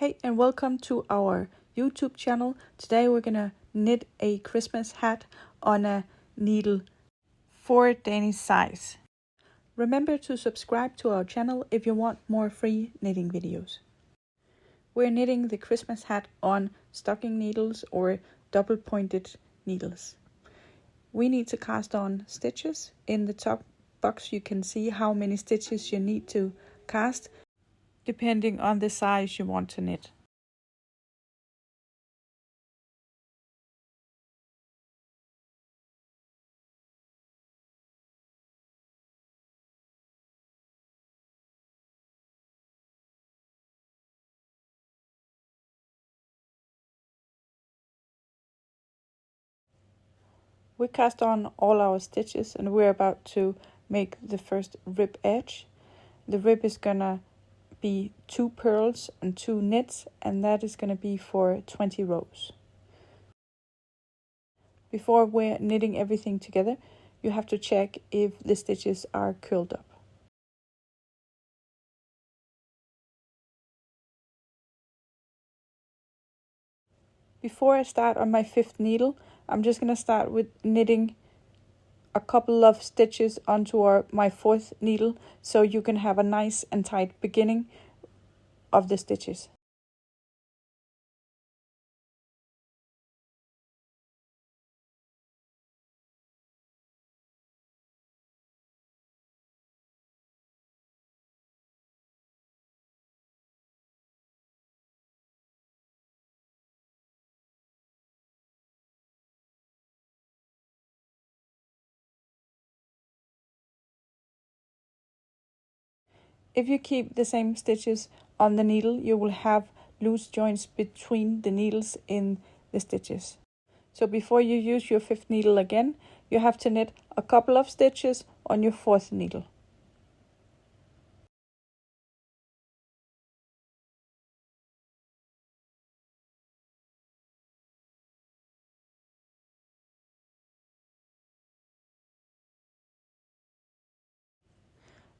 Hey and welcome to our YouTube channel. Today we're gonna knit a Christmas hat on a needle for Danish Size. Remember to subscribe to our channel if you want more free knitting videos. We're knitting the Christmas hat on stocking needles or double pointed needles. We need to cast on stitches. In the top box you can see how many stitches you need to cast depending on the size you want to knit. We cast on all our stitches and we're about to make the first rib edge. The rib is gonna be 2 purls and 2 knits, and that is gonna be for 20 rows. Before we're knitting everything together, you have to check if the stitches are curled up. Before I start on my 5th needle, I'm just gonna start with knitting a couple of stitches onto my 4th needle so you can have a nice and tight beginning of the stitches. If you keep the same stitches on the needle, you will have loose joints between the needles in the stitches. So before you use your 5th needle again, you have to knit a couple of stitches on your 4th needle.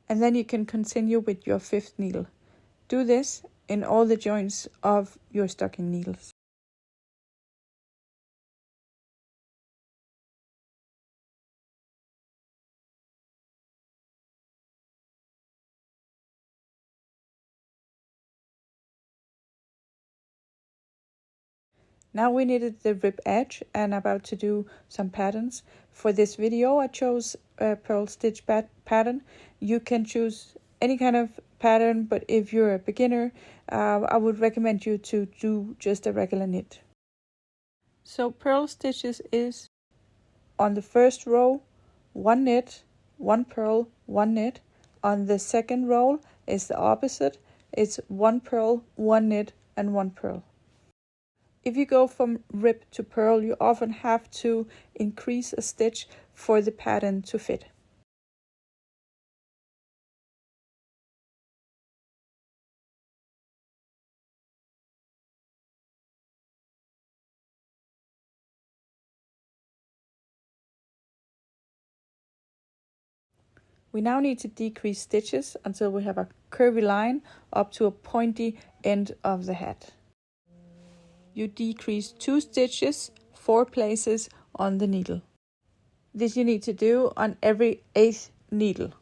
And then you can continue with your 5th needle. Do this in all the joints of your stocking needles. Now we knitted the rib edge and about to do some patterns. For this video I chose a purl stitch pattern. You can choose any kind of pattern, but if you're a beginner, I would recommend you to do just a regular knit. So purl stitches is on the first row 1 knit, 1 purl, 1 knit. On the second row is the opposite. It's 1 purl, 1 knit and 1 purl. If you go from rib to purl, you often have to increase a stitch for the pattern to fit. We now need to decrease stitches until we have a curvy line up to a pointy end of the hat. You decrease 2 stitches 4 places on the needle. This you need to do on every 8th needle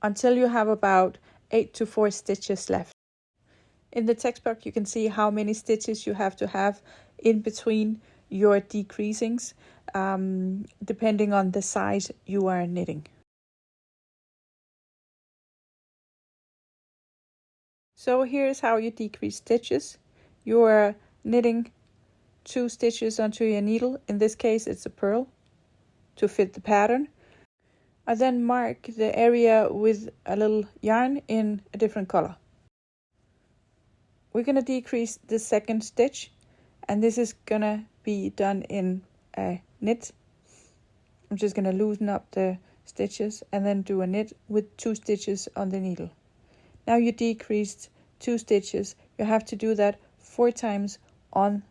until you have about 8 to 4 stitches left. In the textbook you can see how many stitches you have to have in between your decreasings, depending on the size you are knitting. So here's how you decrease stitches. You are knitting 2 stitches onto your needle. In this case it's a purl to fit the pattern. I then mark the area with a little yarn in a different color. We're going to decrease the 2nd stitch, and this is going to be done in a knit. I'm just going to loosen up the stitches and then do a knit with 2 stitches on the needle. Now you decreased 2 stitches. You have to do that 4 times on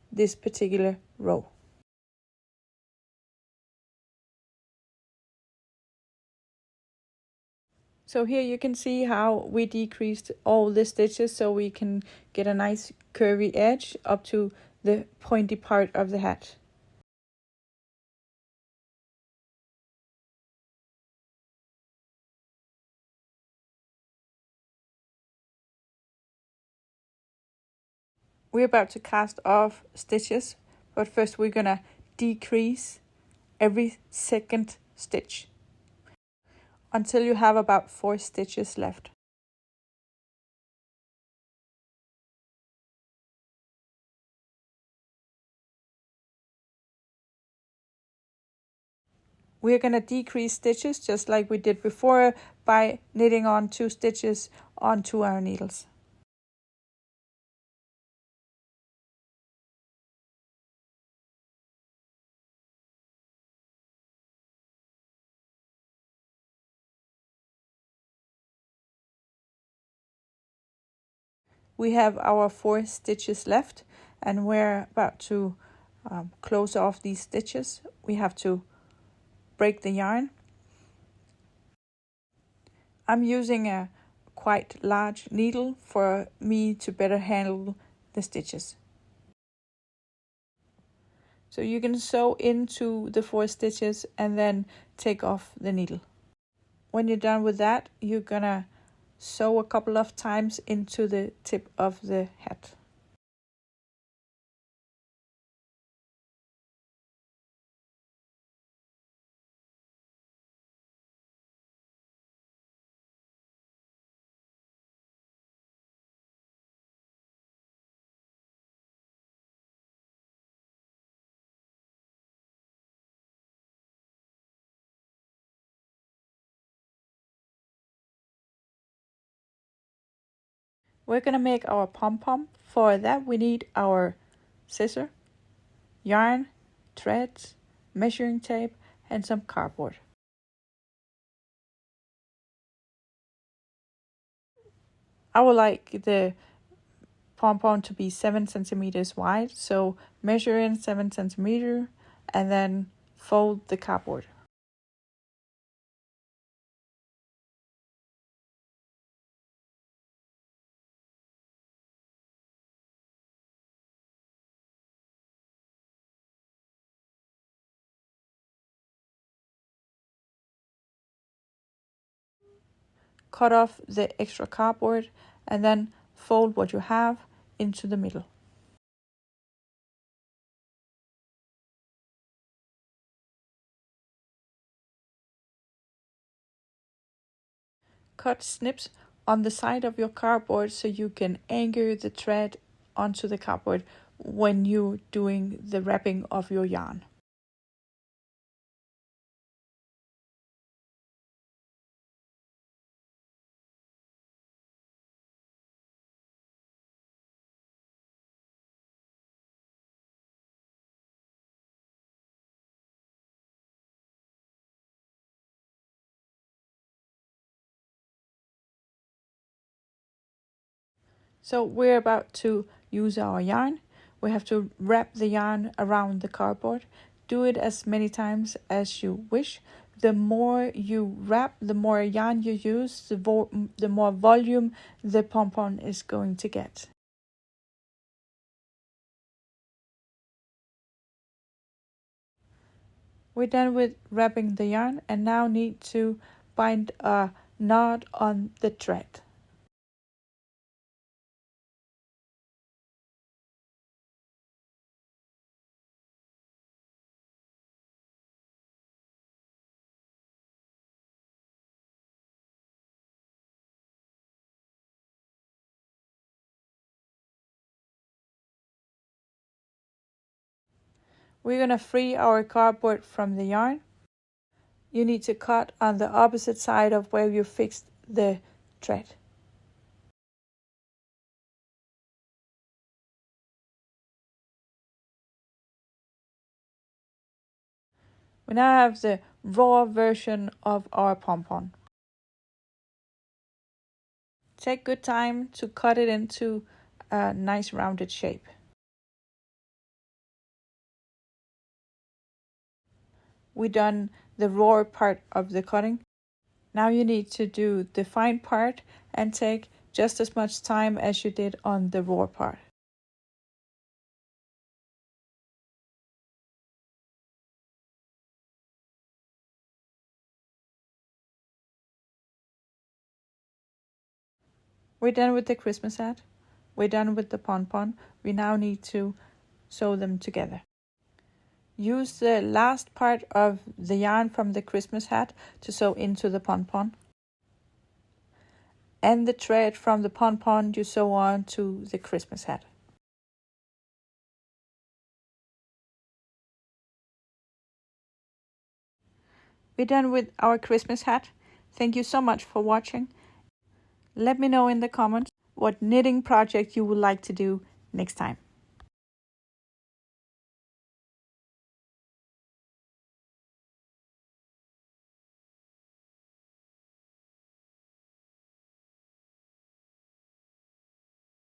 this particular row. So here you can see how we decreased all the stitches so we can get a nice curvy edge up to the pointy part of the hat. We're about to cast off stitches, but first we're gonna decrease every second stitch until you have about 4 stitches left. We're gonna decrease stitches just like we did before by knitting on 2 stitches onto our needles. We have our 4 stitches left and we're about to close off these stitches. We have to break the yarn. I'm using a quite large needle for me to better handle the stitches. So you can sew into the 4 stitches and then take off the needle. When you're done with that, you're gonna sew a couple of times into the tip of the hat. We're gonna make our pom-pom. For that we need our scissor, yarn, threads, measuring tape and some cardboard. I would like the pom-pom to be 7 centimeters wide, so measure in 7 centimeters and then fold the cardboard. Cut off the extra cardboard and then fold what you have into the middle. Cut snips on the side of your cardboard so you can anchor the thread onto the cardboard when you're doing the wrapping of your yarn. So we're about to use our yarn. We have to wrap the yarn around the cardboard. Do it as many times as you wish. The more you wrap, the more yarn you use, the more volume the pom-pom is going to get. We're done with wrapping the yarn and now need to bind a knot on the thread. We're gonna free our cardboard from the yarn. You need to cut on the opposite side of where you fixed the thread. We now have the raw version of our pom-pom. Take good time to cut it into a nice rounded shape. We done the raw part of the cutting. Now you need to do the fine part and take just as much time as you did on the raw part. We're done with the Christmas hat. We're done with the pompom. We now need to sew them together. Use the last part of the yarn from the Christmas hat to sew into the pompom. And the thread from the pompom you sew on to the Christmas hat. We're done with our Christmas hat. Thank you so much for watching. Let me know in the comments what knitting project you would like to do next time.